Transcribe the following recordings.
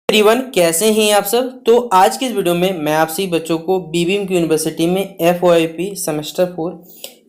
Everyone, कैसे हैं आप सब। तो आज की इस वीडियो में मैं आप सभी बच्चों को बीबीएम की यूनिवर्सिटी में एफओआईपी सेमेस्टर 4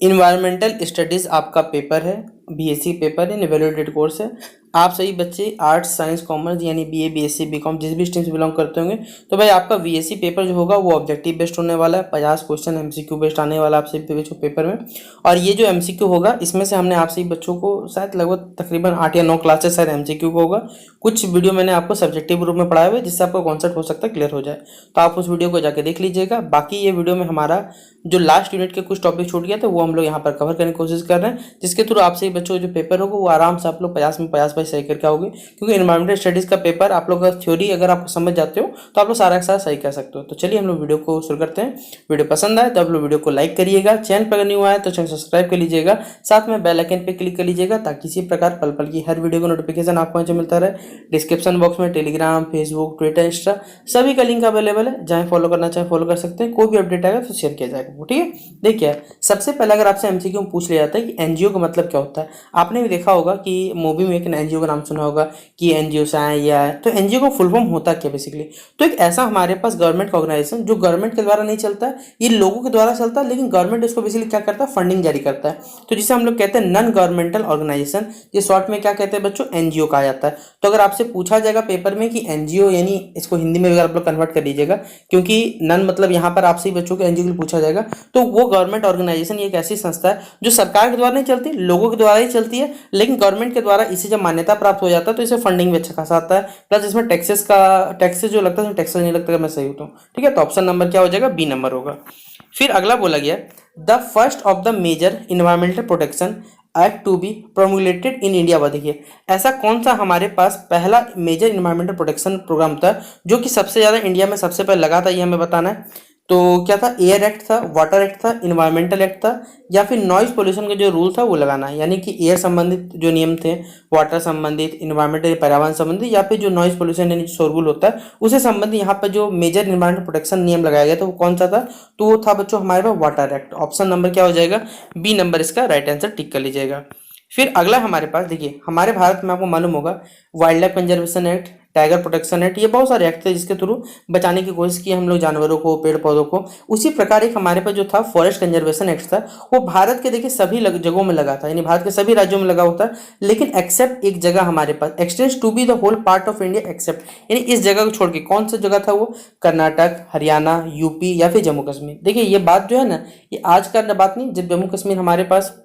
इन्वायरमेंटल स्टडीज आपका पेपर है। बीएससी पेपर है, इवैल्यूएटेड कोर्स है। आप सभी बच्चे आर्ट्स, साइंस, कॉमर्स यानी बीए, बीएससी, बीकॉम जिस भी स्ट्रीम से बिलोंग करते होंगे तो भाई आपका बीएससी पेपर जो होगा वो ऑब्जेक्टिव बेस्ड होने वाला है। 50 क्वेश्चन एमसीक्यू बेस्ड आने वाला आप सभी बच्चों पेपर में। और ये जो एमसीक्यू होगा इसमें से हमने आप सभी बच्चों को शायद लगभग तकरीबन 8 या 9 क्लासेस शायद एमसीक्यू को होगा। कुछ वीडियो मैंने आपको सब्जेक्टिव रूप में पढ़ाया हुआ है जिससे आपका कॉन्सेप्ट हो सकता है क्लियर हो जाए, तो आप उस वीडियो को जाके देख लीजिएगा। बाकी ये वीडियो में हमारा जो लास्ट यूनिट के कुछ टॉपिक छूट गया था वो हम लोग यहाँ पर कवर करने की कोशिश कर रहे हैं, जिसके थ्रू आपसे ही बच्चों को जो पेपर होगा वो आराम से आप लोग 50 में 50 भाई सही करके आओगे। क्योंकि इन्वायरमेंटल स्टडीज का पेपर आप लोग का थ्योरी अगर आप समझ जाते हो तो आप लोग सारा का सारा सही कर सकते हो। तो चलिए हम लोग वीडियो को शुरू करते हैं। वीडियो पसंद आए तो आप लोग वीडियो को लाइक करिएगा, चैनल पर न्यू आए तो चैनल सब्सक्राइब कर लीजिएगा, साथ में बेल आइकन पे क्लिक कर लीजिएगा ताकि इसी प्रकार पल पल की हर वीडियो का नोटिफिकेशन आपको नीचे मिलता रहे। डिस्क्रिप्शन बॉक्स में टेलीग्राम, फेसबुक, ट्विटर, इंस्टा सभी का लिंक अवेलेबल है, जहाँ फॉलो करना चाहे फॉलो कर सकते हैं। कोई भी अपडेट आएगा तो शेयर किया जाएगा। ठीक है, देखिए सबसे पहले अगर आपसे एमसीक्यू में पूछ लिया जाता है कि एनजीओ का मतलब क्या होता है। आपने भी देखा होगा कि मूवी में एक एनजीओ का नाम सुना होगा कि एनजीओ से आए या है, तो एनजीओ का फुल फॉर्म होता क्या बेसिकली। तो एक ऐसा हमारे पास गवर्नमेंट का ऑर्गेनाइजेशन जो गवर्नमेंट के द्वारा नहीं चलता है, ये लोगों के द्वारा चलता है, लेकिन गवर्नमेंट इसको बेसिकली क्या करता है, फंडिंग जारी करता है। तो जिसे हम लोग कहते हैं नॉन गवर्नमेंटल ऑर्गेनाइजेशन, ये शॉर्ट में क्या कहते हैं बच्चों, एनजीओ कहा जाता है। तो अगर आपसे पूछा जाएगा पेपर में कि एनजीओ यानी इसको हिंदी में अगर आप लोग कन्वर्ट कर लीजिएगा, क्योंकि नन मतलब यहाँ पर आपसे ही बच्चों को एनजीओ के लिए पूछा जाएगा, तो वो गवर्नमेंट ऑर्गेनाइजेशन एक ऐसी संस्था है जो सरकार के द्वारा नहीं चलती, लोगों के द्वारा ही चलती है, लेकिन गवर्नमेंट के द्वारा इसे जब मान्यता प्राप्त हो जाता है तो इसे फंडिंग भी अच्छा खासा आता है। प्लस इसमें टैक्सेस जो लगता है, टैक्सेस नहीं लगता, मैं सही हूँ। ठीक है, तो ऑप्शन नंबर क्या हो जाएगा, बी नंबर होगा। फिर अगला बोला गया the first of the major environmental protection act to be promulgated in India. देखिए ऐसा कौन सा हमारे पास पहला मेजर इन्वायरमेंटल प्रोटेक्शन प्रोग्राम था जो कि सबसे ज़्यादा इंडिया में सबसे पहले लगा था, ये हमें बताना है। तो क्या था, एयर एक्ट था, वाटर एक्ट था, इन्वायरमेंटल एक्ट था, या फिर नॉइज पोल्यूशन का जो रूल था वो लगाना है। यानी कि एयर संबंधित जो नियम थे, वाटर संबंधित, इन्वायरमेंटल पर्यावरण संबंधित, या फिर जो नॉइज पोल्यूशन यानी शोरगुल होता है उसे संबंधित यहाँ पर जो मेजर इन्वायरमेंटल प्रोटेक्शन नियम लगाया गया था वो कौन सा था, तो वो था बच्चों हमारे पास वाटर एक्ट। ऑप्शन नंबर क्या हो जाएगा, बी नंबर इसका राइट आंसर टिक कर लीजिएगा। फिर अगला हमारे पास देखिए, हमारे भारत में आपको मालूम होगा wild life conservation act, tiger protection act, ये बहुत सारे एक्ट थे जिसके थ्रू बचाने की कोशिश की हम लोग जानवरों को, पेड़ पौधों को। उसी प्रकार एक हमारे पास जो था फॉरेस्ट कंजर्वेशन एक्ट था, वो भारत के देखिए सभी जगहों में लगा था, यानी भारत के सभी राज्यों में लगा होता है, लेकिन एक्सेप्ट एक जगह हमारे पास, extends to be the whole part of India except, यानी इस जगह को छोड़ के। कौन सा जगह था वो, कर्नाटक, हरियाणा, यूपी या फिर जम्मू कश्मीर। देखिए ये बात जो है ना, ये आज का बात नहीं, जब जम्मू कश्मीर हमारे पास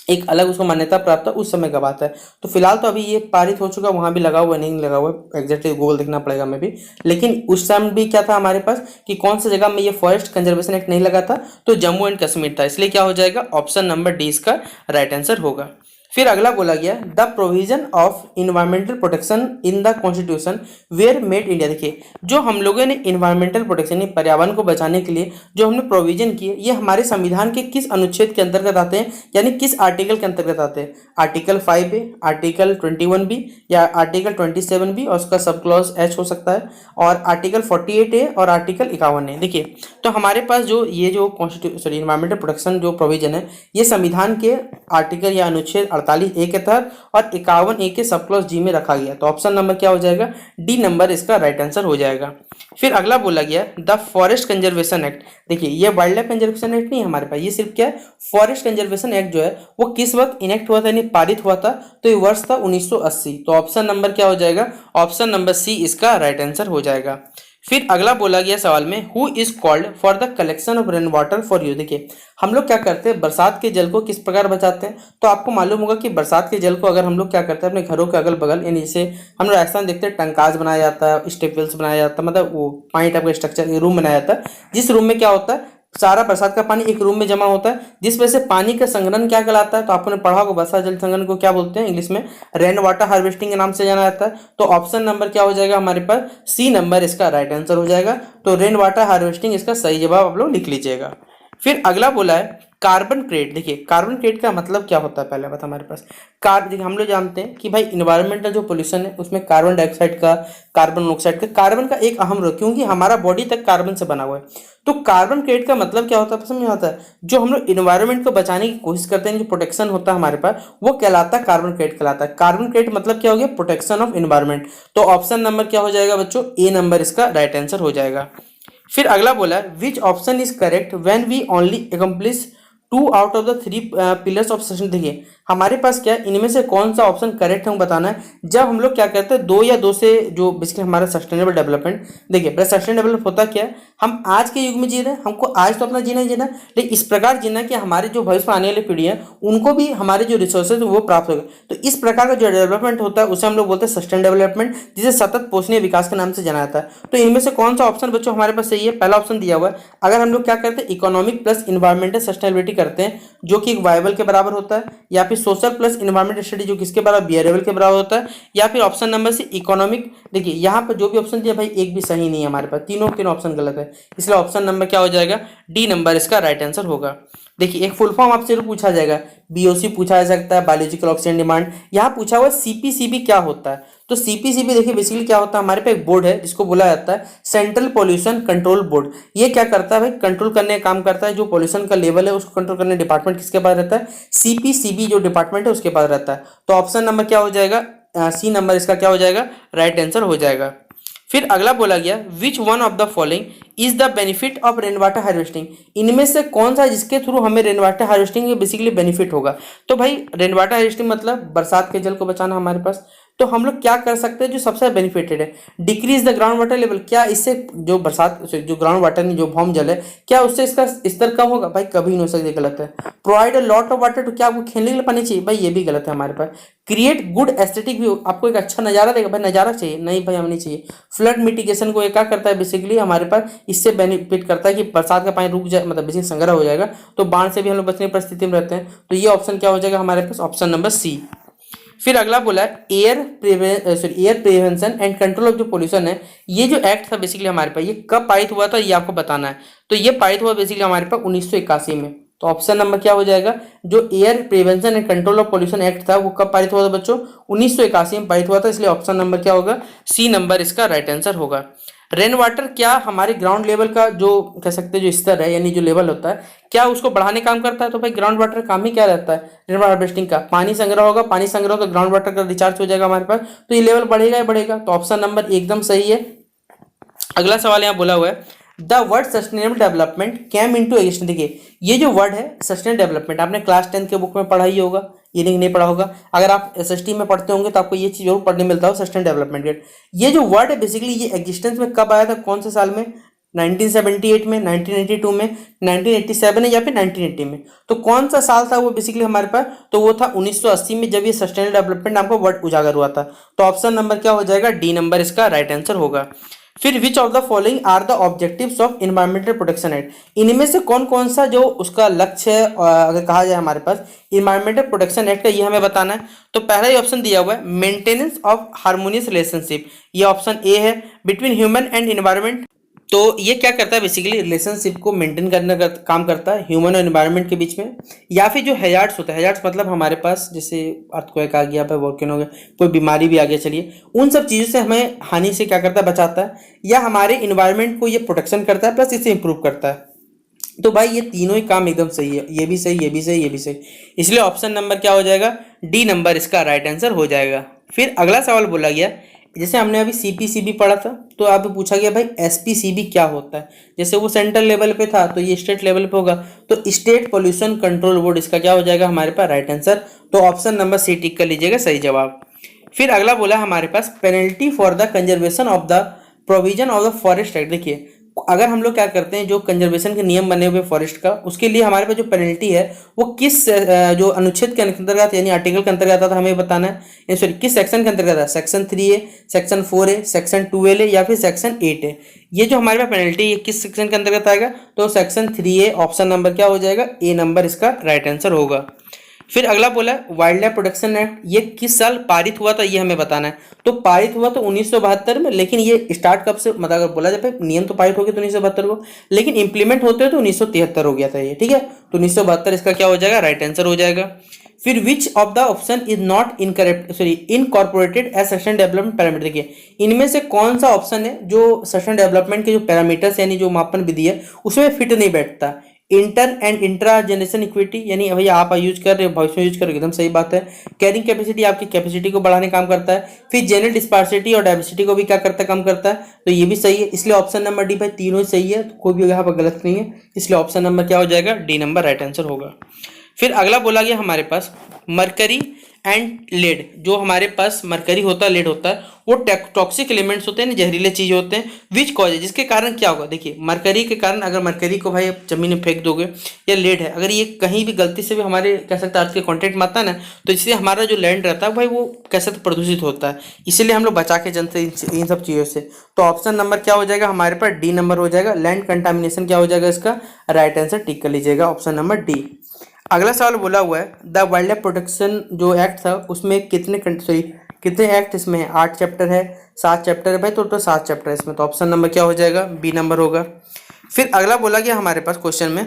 एक अलग उसको मान्यता प्राप्त है उस समय का बात है। तो फिलहाल तो अभी ये पारित हो चुका, वहां भी लगा हुआ नहीं लगा हुआ, एग्जैक्टली गूगल देखना पड़ेगा हमें भी। लेकिन उस समय भी क्या था हमारे पास कि कौन सी जगह में ये फॉरेस्ट कंजर्वेशन एक्ट नहीं लगा था, तो जम्मू एंड कश्मीर था, इसलिए क्या हो जाएगा, ऑप्शन नंबर डी इसका राइट आंसर होगा। फिर अगला बोला गया the provision of environmental protection in the constitution were made India. देखिए जो हम लोगों ने इन्वायरमेंटल प्रोटेक्शन पर्यावरण को बचाने के लिए जो हमने प्रोविजन किए, ये हमारे संविधान के किस अनुच्छेद के अंतर्गत आते हैं, यानी किस आर्टिकल के अंतर्गत आते हैं। आर्टिकल 5A, आर्टिकल 21B या आर्टिकल 27B और उसका सब क्लॉज H हो सकता है, और आर्टिकल 48A और आर्टिकल 51A। देखिए तो हमारे पास जो ये जो इन्वायरमेंटल प्रोटेक्शन जो प्रोविजन है, ये संविधान के आर्टिकल या अनुच्छेद 48A के तहत और 51A के सब क्लॉज जी में रखा गया। तो ऑप्शन नंबर क्या हो जाएगा, डी नंबर इसका राइट आंसर हो जाएगा। फिर अगला बोला गया द फॉरेस्ट कंजर्वेशन एक्ट। देखिए ये वाइल्ड लाइफ कंजर्वेशन एक्ट नहीं है हमारे पास, ये सिर्फ क्या है, फॉरेस्ट कंजर्वेशन एक्ट जो है वो किस वक्त इनेक्ट हुआ था, यानी पारित हुआ था, तो ये वर्ष था 1980। तो ऑप्शन नंबर क्या हो जाएगा, ऑप्शन नंबर सी इसका राइट आंसर हो जाएगा। फिर अगला बोला गया सवाल में who is called for the collection of rain water for use. देखिए हम लोग क्या करते हैं, बरसात के जल को किस प्रकार बचाते हैं। तो आपको मालूम होगा कि बरसात के जल को अगर हम लोग क्या करते हैं अपने घरों के अगल बगल, यानी जैसे हम लोग राजस्थान देखते हैं टंकाज बनाया जाता है, स्टेपवेल्स बनाया जाता है, मतलब वो पानी टाइप का स्ट्रक्चर रूम बनाया जाता है, जिस रूम में क्या होता है सारा बरसात का पानी एक रूम में जमा होता है, जिस वजह से पानी का संग्रहण क्या कहलाता है। तो आपने पढ़ा होगा वर्षा जल संग्रहण को क्या बोलते हैं, इंग्लिश में रेन वाटर हार्वेस्टिंग के नाम से जाना जाता है। तो ऑप्शन नंबर क्या हो जाएगा हमारे पास, सी नंबर इसका राइट आंसर हो जाएगा। तो रेन वाटर हार्वेस्टिंग इसका सही जवाब आप लोग लिख लीजिएगा। फिर अगला बोला है कार्बन क्रेडिट, देखिए कार्बन क्रेडिट का मतलब क्या होता है पहले बात हमारे पास। देखिए हम लोग जानते हैं कि भाई इन्वायरमेंटल जो पोल्यूशन है उसमें कार्बन डाइऑक्साइड का, कार्बन मोनोऑक्साइड का, कार्बन का एक अहम रोल, क्योंकि हमारा बॉडी तक कार्बन से बना हुआ है। तो कार्बन क्रेडिट का मतलब क्या होता है समझ में आता है, जो हम लोग इन्वायरमेंट को बचाने की कोशिश करते हैं, जो प्रोटेक्शन होता है हमारे पास, वो कहलाता है कार्बन क्रेडिट कहलाता है। कार्बन क्रेडिट मतलब क्या हो गया, प्रोटेक्शन ऑफ इन्वायरमेंट। तो ऑप्शन नंबर क्या हो जाएगा बच्चों, ए नंबर इसका राइट आंसर हो जाएगा। फिर अगला बोला है which option is correct when we only accomplish 2 out of the 3 pillars of sustainability. देखिए हमारे पास क्या है, इनमें से कौन सा ऑप्शन करेक्ट है बताना है। जब हम लोग क्या करते हैं, दो या दो से जो बेसिकली हमारा सस्टेनेबल डेवलपमेंट, देखिए सस्टेनेबल डेवलपमेंट होता क्या है, हम आज के युग में जी रहे हैं, हमको आज तो अपना जीना ही जीना, लेकिन इस प्रकार जीना कि हमारे जो भविष्य में आने वाली पीढ़ी है उनको भी हमारे जो रिसोर्सेज वो प्राप्त हो गए। तो इस प्रकार का जो डेवलपमेंट होता है उसे हम लोग बोलते हैं सस्टेन डेवलपमेंट, जिसे सतत पोषणीय विकास के नाम से जाना जाता है। तो इनमें से कौन सा ऑप्शन बच्चों हमारे पास सही है, पहला ऑप्शन दिया हुआ है। अगर हम लोग क्या करते हैं, इकोनॉमिक प्लस इन्वायरमेंटल सस्टेनेबिलिटी करते हैं जो कि एक वायबल के बराबर होता है, या फिर सोशल प्लस इन्वायरमेंट स्टडी जो किसके बराबर, बिहेवियरल के बराबर होता है, या फिर ऑप्शन नंबर सी इकोनॉमिक। देखिए यहाँ पर जो भी ऑप्शन दिया भाई एक भी सही नहीं है हमारे पास, तीनों ऑप्शन गलत है, इसलिए ऑप्शन नंबर क्या हो जाएगा, डी नंबर इसका राइट आंसर होगा। देखिए एक फुल फॉर्म आपसे पूछा जाएगा, बीओसी पूछा जा सकता है, बायोलॉजिकल ऑक्सीजन डिमांड, यहाँ पूछा हुआ सीपीसीबी क्या होता है। तो सीपीसीबी देखिए बेसिकली क्या होता है, हमारे पे एक बोर्ड है जिसको बोला जाता है सेंट्रल पॉल्यूशन कंट्रोल बोर्ड। ये क्या करता है भाई, कंट्रोल करने का काम करता है, जो पॉल्यूशन का लेवल है उसको कंट्रोल करने डिपार्टमेंट किसके पास रहता है, सीपीसीबी जो डिपार्टमेंट है उसके पास रहता है। तो ऑप्शन नंबर क्या हो जाएगा, सी नंबर इसका क्या हो जाएगा, राइट आंसर हो जाएगा। फिर अगला बोला गया which one of the following is the benefit of rain water harvesting. इनमें से कौन सा जिसके थ्रू हमें rain water harvesting basically benefit होगा। तो भाई रेन वाटर हार्वेस्टिंग मतलब बरसात के जल को बचाना हमारे पास। तो हम लोग क्या कर सकते हैं जो सबसे बेनिफिटेड है, decrease the ground water level. क्या इससे जो बरसात जो ग्राउंड वाटर नहीं जो भौम जल है, क्या उससे इसका स्तर कम होगा, भाई कभी नहीं हो सकता, गलत है। Provide a lot of water, तो क्या आपको खेलने के लिए पानी चाहिए, भाई ये भी गलत है हमारे पास। क्रिएट गुड एस्थेटिक व्यू, आपको एक अच्छा नजारा देगा, भाई नजारा चाहिए नहीं, भाई हमें नहीं चाहिए। फ्लड मिटिगेशन को ये क्या करता है बेसिकली हमारे पास, इससे बेनिफिट करता है कि बरसात का पानी रुक जाए, मतलब बेसिकली संग्रह हो जाएगा, तो बाढ़ से भी हम लोग बचने की परिस्थिति में रहते हैं। तो ये ऑप्शन क्या हो जाएगा हमारे पास, ऑप्शन नंबर सी। फिर अगला बोला है air prevention and control of जो पोल्यूशन है, ये जो एक्ट था बेसिकली हमारे पास, ये कब पारित हुआ था ये आपको बताना है। तो ये पारित हुआ बेसिकली हमारे पास 1981 में। तो ऑप्शन नंबर क्या हो जाएगा, जो air prevention and control of pollution act था वो कब पारित हुआ था बच्चों, 1981 में पारित हुआ था, इसलिए ऑप्शन नंबर क्या होगा, सी नंबर इसका राइट आंसर होगा। रेन वाटर क्या हमारे ग्राउंड लेवल का जो कह सकते हैं जो स्तर है यानी जो लेवल होता है, क्या उसको बढ़ाने काम करता है। तो भाई ग्राउंड वाटर काम ही क्या रहता है, रेन वाटर हार्वेस्टिंग का, पानी संग्रह होगा, पानी संग्रह होगा, ग्राउंड वाटर का रिचार्ज हो जाएगा हमारे पास, तो ये लेवल बढ़ेगा ही बढ़ेगा। तो ऑप्शन नंबर एकदम सही है। अगला सवाल यहाँ बोला हुआ है the word sustainable development came into existence. देखिए ये जो वर्ड है सस्टेनेबल डेवलपमेंट, आपने क्लास 10 के बुक में पढ़ा ही होगा, ये नहीं पढ़ा होगा। अगर आप एसएसटी में पढ़ते होंगे तो आपको ये चीज जरूर पढ़ने मिलता हो, सस्टेनेबल डेवलपमेंट। ये जो वर्ड है बेसिकली ये एग्जिस्टेंस में कब आया था, कौन से साल में, 1978 में, 1982 में, 1987 में, या फिर 1980 में। तो कौन सा साल था वो बेसिकली हमारे पास, तो वो था 1980 में, जब ये सस्टेनेबल डेवलपमेंट नाम का वर्ड उजागर हुआ था। तो ऑप्शन नंबर क्या हो जाएगा, डी नंबर इसका राइट आंसर होगा। फिर which of the following are the objectives of environmental protection act. इनमें से कौन कौन सा जो उसका लक्ष्य है, अगर कहा जाए हमारे पास इन्वायरमेंटल प्रोटेक्शन एक्ट का, ये हमें बताना है। तो पहला ही ऑप्शन दिया हुआ है मेंटेनेंस ऑफ हार्मोनियस रिलेशनशिप, ये ऑप्शन ए है, बिटवीन ह्यूमन एंड इन्वायरमेंट। तो ये क्या करता है बेसिकली रिलेशनशिप को मेंटेन करने का काम करता है ह्यूमन और एनवायरनमेंट के बीच में। या फिर जो हैजार्ड्स होता है, हैजार्ड्स मतलब हमारे पास जैसे अर्थक्वेक आ गया, वोल्केनो हो गया, कोई बीमारी भी आ गया, चलिए उन सब चीज़ों से हमें हानि से क्या करता है, बचाता है, या हमारे इन्वायरमेंट को ये प्रोटेक्शन करता है, प्लस इसे इंप्रूव करता है। तो भाई ये तीनों ही काम एकदम सही है, ये भी सही, ये भी सही, ये भी सही, इसलिए ऑप्शन नंबर क्या हो जाएगा, डी नंबर इसका राइट आंसर हो जाएगा। फिर अगला सवाल बोला गया, जैसे हमने अभी सीपीसीबी पढ़ा था, तो आपको पूछा गया भाई एसपीसीबी क्या होता है। जैसे वो सेंट्रल लेवल पे था तो ये स्टेट लेवल पे होगा, तो स्टेट पोल्यूशन कंट्रोल बोर्ड इसका क्या हो जाएगा हमारे पास राइट आंसर। तो ऑप्शन नंबर सी टिक कर लीजिएगा, सही जवाब। फिर अगला बोला हमारे पास penalty for the conservation of the provision of the forest act. देखिए अगर हम लोग क्या करते हैं, जो कंजर्वेशन के नियम बने हुए फॉरेस्ट का, उसके लिए हमारे पास जो पेनल्टी है वो किस जो अनुच्छेद के अंतर्गत यानी आर्टिकल के अंतर्गत आता था, हमें बताना है। सॉरी किस सेक्शन के अंतर्गत है, section 3A, section 4A, section 12A या फिर सेक्शन 8A। ये जो हमारे पास पेनल्टी ये किस सेक्शन के अंतर्गत आएगा, तो सेक्शन 3A, ऑप्शन नंबर क्या हो जाएगा, ए नंबर इसका राइट आंसर होगा। फिर अगला बोला है वाइल्ड लाइफ प्रोटेक्शन एक्ट, ये किस साल पारित हुआ था ये हमें बताना है। तो पारित हुआ तो 1972 में, लेकिन ये स्टार्ट कब से, मतलब अगर बोला जाए नियम तो पारित हो गया तो 1972 को, लेकिन इंप्लीमेंट होते हैं तो 1973 हो गया था ये, ठीक है। तो 1972 इसका क्या हो जाएगा, राइट आंसर हो जाएगा। फिर which of the option is not incorporated as sustain development parameter, देखिए इनमें से कौन सा ऑप्शन है जो सस्टेन डेवलपमेंट के जो पैरामीटर्स यानी जो मापन विधि है उसमें फिट नहीं बैठता। Inter and intra generation equity, यानी भैया आप यूज कर रहे हो भविष्य में यूज करोगे, एकदम सही बात है। कैरिंग कैपेसिटी आपकी कैपेसिटी को बढ़ाने काम करता है। फिर जनरल डिस्पार्सिटी और डाइवर्सिटी को भी क्या करता है, कम करता है, तो ये भी सही है। इसलिए ऑप्शन नंबर डी भाई तीनों ही सही है, तो कोई भी यहाँ पर गलत नहीं है, इसलिए ऑप्शन नंबर क्या हो जाएगा, डी नंबर राइट आंसर होगा। फिर अगला बोला गया हमारे पास मरकरी एंड लेड, जो हमारे पास मरकरी होता है, लेड होता है, वो टॉक्सिक एलिमेंट्स होते हैं, जहरीले चीज होते हैं। विच कॉज है, जिसके कारण क्या होगा, देखिए मरकरी के कारण, अगर मरकरी को भाई जमीन में फेंक दोगे, या लेड है अगर ये कहीं भी गलती से भी हमारे कह सकते हैं अर्थ के कॉन्टेक्ट में आता है ना, तो इससे हमारा जो लैंड रहता है भाई वो कह सकते प्रदूषित होता है, इसीलिए हम लोग बचा के चलते इन सब चीज़ों से। तो ऑप्शन नंबर क्या हो जाएगा हमारे पास, डी नंबर हो जाएगा। लैंड कंटामिनेशन क्या हो जाएगा इसका, राइट आंसर टिक कर लीजिएगा, ऑप्शन नंबर डी। अगला सवाल बोला हुआ है द वाइल्ड लाइफ प्रोटेक्शन जो एक्ट था उसमें कितने एक्ट इसमें है, 8 चैप्टर है, 7 चैप्टर है भाई, तो 7 चैप्टर है इसमें, तो ऑप्शन नंबर क्या हो जाएगा, बी नंबर होगा। फिर अगला बोला गया हमारे पास क्वेश्चन में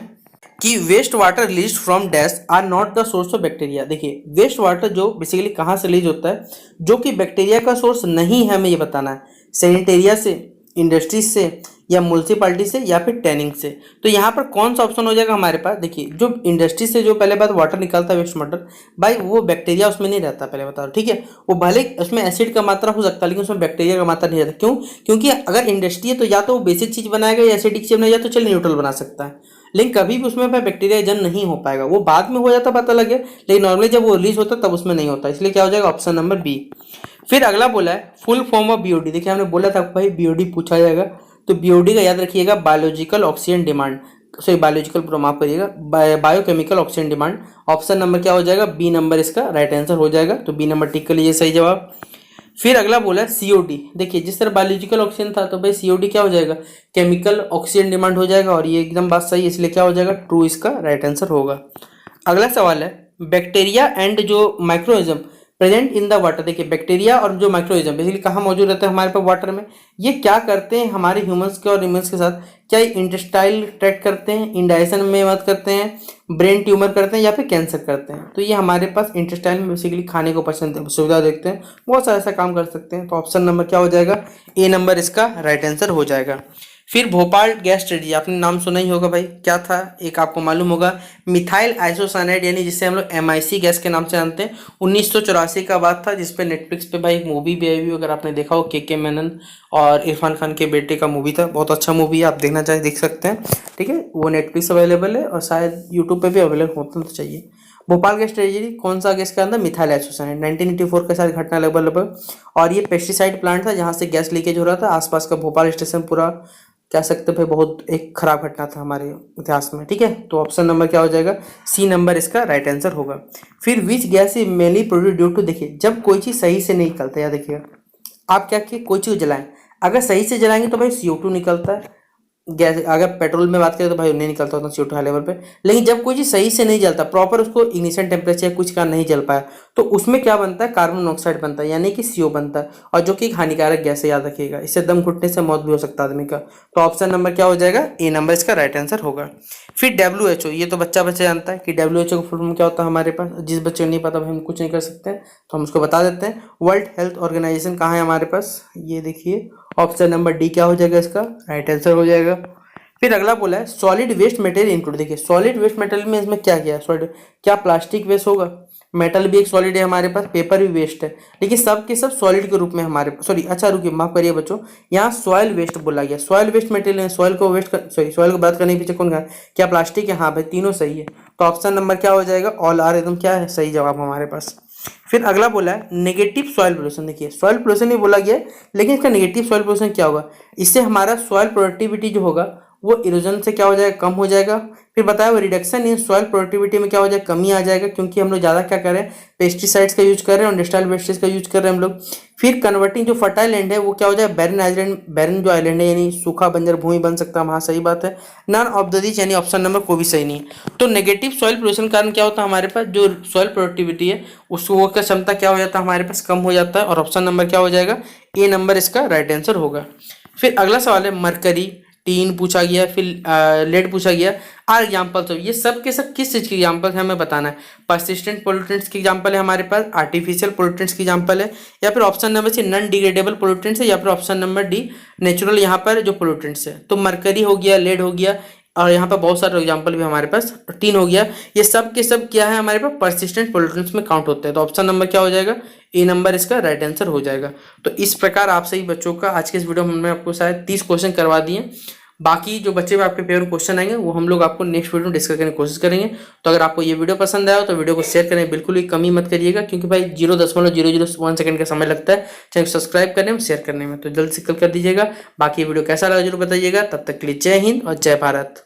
कि waste water release from dash are not the source of bacteria, देखिए वेस्ट वाटर जो बेसिकली कहाँ से रिलीज होता है, जो कि बैक्टीरिया का सोर्स नहीं है, हमें ये बताना है, सैनिटेरिया से, इंडस्ट्रीज से, या म्यूनसिपालिटी से, या फिर टैनिंग से। तो यहाँ पर कौन सा ऑप्शन हो जाएगा हमारे पास, देखिए जो इंडस्ट्री से जो पहले बात वाटर निकलता है वेस्ट वाटर, भाई वो बैक्टीरिया उसमें नहीं रहता, पहले बता दो, ठीक है। वो भले उसमें एसिड का मात्रा हो सकता है लेकिन उसमें बैक्टीरिया का मात्रा नहीं रहता, क्यों, क्योंकि अगर इंडस्ट्री है तो या तो वो बेसिक चीज बनाएगा या एसिडिक चीज बनाएगा, तो चल न्यूट्रल बना सकता है, लेकिन कभी भी उसमें बैक्टीरिया जन्म नहीं हो पाएगा, वो बाद में हो जाता पता लगे, लेकिन नॉर्मली जब वो रिलीज होता तब उसमें नहीं होता, इसलिए क्या हो जाएगा, ऑप्शन नंबर बी। फिर अगला बोला है फुल फॉर्म ऑफ बीओडी, देखिए हमने बोला था भाई बीओडी पूछा जाएगा, तो बीओडी का याद रखिएगा, biological oxygen demand, sorry biological माफ करिएगा, biochemical oxygen demand. Option number क्या हो जाएगा, बी नंबर इसका राइट आंसर हो जाएगा, तो बी नंबर टिक कर लीजिए, सही जवाब। फिर अगला बोला है सीओडी, देखिए जिस तरह बायोलॉजिकल ऑक्सीजन था तो भाई सीओडी क्या हो जाएगा, केमिकल ऑक्सीजन डिमांड हो जाएगा, और ये एकदम बात सही है, इसलिए क्या हो जाएगा, ट्रू इसका राइट आंसर होगा। अगला सवाल है बैक्टीरिया एंड जो माइक्रोइज्म प्रेजेंट इन द वाटर, देखिए बैक्टीरिया और जो माइक्रोइज्म बेसिकली कहाँ मौजूद रहते हैं हमारे पास वाटर में, ये क्या करते हैं हमारे ह्यूमंस के और ह्यूमंस के साथ, क्या इंटेस्टाइल ट्रैक्ट करते हैं, इंडाइजेशन में मदद करते हैं, ब्रेन ट्यूमर करते हैं, या फिर कैंसर करते हैं। तो ये हमारे पास इंटेस्टाइल में बेसिकली खाने को पसंद सुविधा देखते हैं, बहुत सारा ऐसा काम कर सकते हैं, तो ऑप्शन नंबर क्या हो जाएगा, ए नंबर इसका राइट आंसर हो जाएगा। फिर भोपाल गैस ट्रेजेडी, आपने नाम सुना ही होगा भाई, क्या था, एक आपको मालूम होगा मिथाइल आइसोसाइनाइड, यानी जिसे हम लोग एमआईसी गैस के नाम से जानते हैं, 1984 का बात था, जिसपे नेटफ्लिक्स पे भाई एक मूवी भी आई हुई, अगर आपने देखा हो, के मेनन और इरफान खान के बेटे का मूवी था, बहुत अच्छा मूवी है, आप देखना चाहे देख सकते हैं, ठीक है, वो नेटफ्लिक्स अवेलेबल है और शायद यूट्यूब पे भी अवेलेबल होता तो चाहिए। भोपाल गैस ट्रेजेडी कौन सा गैस के अंदर, मिथाइल आइसोसाइनाइड, 1984 के साथ घटना लगभग, और ये पेस्टिसाइड प्लांट था जहाँ से गैस लीकेज हो रहा था, आसपास का भोपाल स्टेशन पूरा कह सकते भाई बहुत एक खराब घटना था हमारे इतिहास में, ठीक है। तो ऑप्शन नंबर क्या हो जाएगा, सी नंबर इसका राइट आंसर होगा। फिर which gas is mainly produce due to, देखिए जब कोई चीज़ सही से नहीं निकलता, याद देखिएगा आप क्या किए, कोई चीज़ जलाएं, अगर सही से जलाएंगे तो भाई CO2 निकलता है, गैस अगर पेट्रोल में बात करें तो भाई नहीं निकलता उतना CO2 हाई लेवल पे, लेकिन जब कोई चीज़ सही से नहीं जलता प्रॉपर, उसको इग्निशन टेम्परेचर कुछ का नहीं जल पाया, तो उसमें क्या बनता है, कार्बन मोनोऑक्साइड बनता है, यानी कि CO बनता है, और जो कि एक हानिकारक गैस है, याद रखिएगा, इससे दम घुटने से मौत भी हो सकता है आदमी का। तो ऑप्शन नंबर क्या हो जाएगा, ए नंबर इसका राइट आंसर होगा। फिर WHO, ये तो बच्चा जानता है कि WHO का फुल फॉर्म क्या होता है हमारे पास, जिस बच्चे को नहीं पता भाई हम कुछ नहीं कर सकते हैं, तो हम उसको बता देते हैं। वर्ल्ड हेल्थ ऑर्गेनाइजेशन कहाँ है हमारे पास, ये देखिए ऑप्शन नंबर डी क्या हो जाएगा इसका राइट आंसर हो जाएगा। फिर अगला बोला है सॉलिड वेस्ट मटेरियल इंक्लूड, देखिए सॉलिड वेस्ट मटेरियल में इसमें क्या क्या है, सॉलिड क्या प्लास्टिक वेस्ट होगा, मेटल भी एक सॉलिड है हमारे पास, पेपर भी वेस्ट है, लेकिन सब के सब सॉलिड के रूप में हमारे, सॉरी अच्छा रुकिए माफ करिए बच्चों, यहाँ सॉइल वेस्ट बोला गया, सॉइल वेस्ट मटेरियल है, सॉइल को वेस्ट सॉरी सॉइल को बात करने के पीछे कौन कहा, क्या प्लास्टिक है, हाँ भाई तीनों सही है, तो ऑप्शन नंबर क्या हो जाएगा, ऑल आर एकदम क्या है सही जवाब हमारे पास। फिर अगला बोला है नेगेटिव सॉइल पोल्यूशन, देखिए सॉइल पोल्यूशन ही बोला गया है, लेकिन इसका नेगेटिव सॉइल पोल्यूशन क्या होगा, इससे हमारा सॉइल प्रोडक्टिविटी जो होगा वो इरोजन से क्या हो जाएगा, कम हो जाएगा। फिर बताया वो रिडक्शन इन सॉइल प्रोडक्टिविटी में क्या हो जाएगा, कमी आ जाएगा, क्योंकि हम लोग ज़्यादा क्या कर रहे हैं, पेस्टिसाइड्स का यूज कर रहे हैं और इंडस्ट्रियल वेस्टेज का यूज कर रहे हैं हम लोग। फिर कन्वर्टिंग जो फर्टाइल लैंड है वो क्या हो जाएगा, बैरन आइलैंड, बैरन जो आइलैंड है यानी सूखा बंजर भूमि बन सकता है वहाँ, सही बात है। नन ऑफ द दीज यानी ऑप्शन नंबर कोई भी सही नहीं है। तो नेगेटिव सॉइल पोल्यूशन के कारण क्या होता है, हमारे पास जो सॉइल प्रोडक्टिविटी है उसको का क्षमता क्या हो जाता है, हमारे पास कम हो जाता है, और ऑप्शन नंबर क्या हो जाएगा, ए नंबर इसका राइट आंसर होगा। फिर अगला सवाल है मरकरी, टीन पूछा गया, फिर लेड पूछा गया। आर एग्जाम्पल तो ये सब के सब किस चीज़ के एग्जाम्पल है हमें बताना है। परसिस्टेंट पोल्यूटेंट्स की एग्जाम्पल है हमारे पास, आर्टिफिशियल पोल्यूटेंट्स की एग्जाम्पल है, या फिर option number C non degradable pollutants है, या फिर ऑप्शन नंबर डी नेचुरल यहाँ पर जो पोल्यूटेंट्स है। तो मरकरी हो गया, लेड हो गया, और यहाँ पर बहुत सारे एग्जाम्पल भी हमारे पास, टीन हो गया, ये सब के सब क्या है हमारे पास परसिस्टेंट पोल्यूटेंट्स में काउंट होते हैं। तो ऑप्शन नंबर क्या हो जाएगा, ए नंबर इसका राइट आंसर हो जाएगा। तो इस प्रकार आप सही बच्चों का आज के इस वीडियो में हमने आपको शायद 30 क्वेश्चन करवा दिए। बाकी जो बच्चे में आपके पेपर में क्वेश्चन आएंगे वो हम लोग आपको नेक्स्ट वीडियो में डिस्कस करने की कोशिश करेंगे। तो अगर आपको ये वीडियो पसंद आया हो तो वीडियो को शेयर करें, बिल्कुल भी कमी मत करिएगा, क्योंकि भाई 0.001 सेकंड का समय लगता है चैनल को सब्सक्राइब करने में, शेयर करने में, तो जल्द से जल्द कर दीजिएगा। बाकी वीडियो कैसा लगा जरूर बताइएगा। तब तक के लिए जय हिंद और जय भारत।